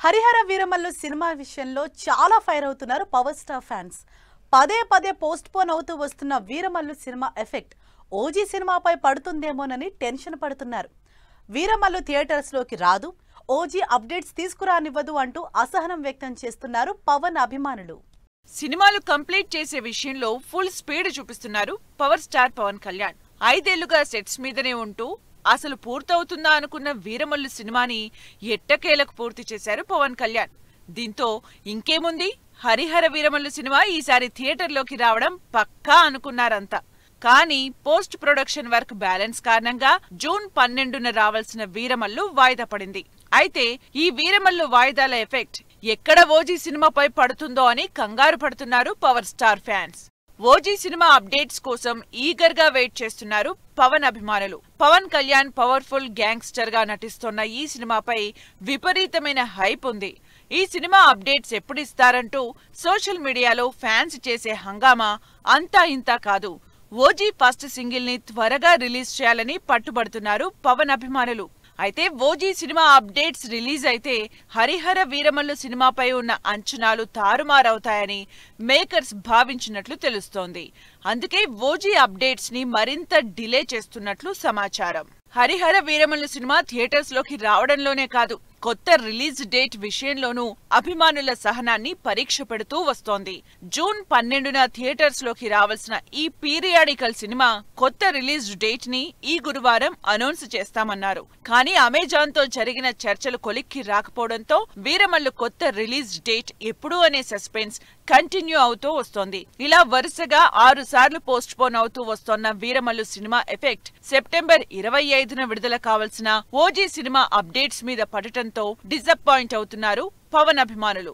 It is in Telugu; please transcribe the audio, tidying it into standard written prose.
హరిహర వీరమల్లు సినిమా విషయంలో చాలా ఫైర్ అవుతున్నారు పవర్ స్టార్ ఫ్యాన్స్. పదే పదే పోస్ట్ పోన్ అవుతూ వస్తున్న వీరమల్లు సినిమా ఎఫెక్ట్ ఓజీ సినిమాపై పడుతుందేమోనని టెన్షన్ పడుతున్నారు. వీరమల్లు థియేటర్స్ లోకి రాదు, ఓజీ అప్డేట్స్ తీసుకురానివ్వదు అంటూ అసహనం వ్యక్తం చేస్తున్నారు పవన్ అభిమానులు. సినిమాలు కంప్లీట్ చేసే విషయంలో ఫుల్ స్పీడ్ చూపిస్తున్నారు పవర్ స్టార్ పవన్ కళ్యాణ్. 5 ఏళ్లుగా సెట్స్ మీదనే ఉంటూ అసలు పూర్తవుతుందా అనుకున్న వీరమల్లు సినిమాని ఎట్టకేలకు పూర్తి చేశారు పవన్ కళ్యాణ్. దీంతో ఇంకేముంది, హరిహర వీరమల్లు సినిమా ఈసారి థియేటర్లోకి రావడం పక్కా అనుకున్నారంతా. కానీ పోస్ట్ ప్రొడక్షన్ వర్క్ బ్యాలెన్స్ కారణంగా జూన్ 12న రావాల్సిన వీరమల్లు వాయిదా పడింది. అయితే ఈ వీరమల్లు వాయిదాల ఎఫెక్ట్ ఎక్కడ ఓజీ సినిమాపై పడుతుందో అని కంగారు పడుతున్నారు power star fans. OG cinema updates కోసం ఈగర్ గా వెయిట్ చేస్తున్నారు పవన్ అభిమానులు. పవన్ కళ్యాణ్ పవర్ఫుల్ గ్యాంగ్స్టర్ గా నటిస్తోన్న ఈ సినిమాపై విపరీతమైన హైప్ ఉంది. ఈ సినిమా అప్డేట్స్ ఎప్పుడిస్తారంటూ సోషల్ మీడియాలో ఫ్యాన్స్ చేసే హంగామా అంతా ఇంతా కాదు. ఓజీ ఫస్ట్ సింగిల్ ని త్వరగా రిలీజ్ చేయాలని పట్టుబడుతున్నారు పవన్ అభిమానులు. అయితే ఓజీ సినిమా అప్డేట్స్ రిలీజ్ అయితే హరిహర వీరమల్లు సినిమాపై ఉన్న అంచనాలు తారుమారవుతాయని మేకర్స్ భావించినట్లు తెలుస్తోంది. అందుకే ఓజీ అప్డేట్స్ ని మరింత డిలే చేస్తున్నట్లు సమాచారం. హరిహర వీరమల్లు సినిమా థియేటర్స్ లోకి రావడంలోనే కాదు, కొత్త రిలీజ్ డేట్ విషయంలోనూ అభిమానుల సహనాన్ని పరీక్ష పెడుతూ వస్తోంది. జూన్ 12న థియేటర్స్ లోకి రావాల్సిన ఈ పీరియాడికల్ సినిమా కొత్త రిలీజ్ డేట్ ని ఈ గురువారం అనౌన్స్ చేస్తామన్నారు. కానీ అమెజాన్ తో జరిగిన చర్చలు కొలిక్కి రాకపోవడంతో వీరమల్లు కొత్త రిలీజ్ డేట్ ఎప్పుడు అనే సస్పెన్స్ కంటిన్యూ అవుతూ వస్తోంది. ఇలా వరుసగా 6 సార్లు పోస్ట్ పోన్ అవుతూ వస్తోన్న వీరమల్లు సినిమా ఎఫెక్ట్ సెప్టెంబర్ 25న విడుదల కావాల్సిన ఓజీ సినిమా అప్డేట్స్ మీద పడటంతో డిసప్పాయింట్ అవుతున్నారు పవన్ అభిమానులు.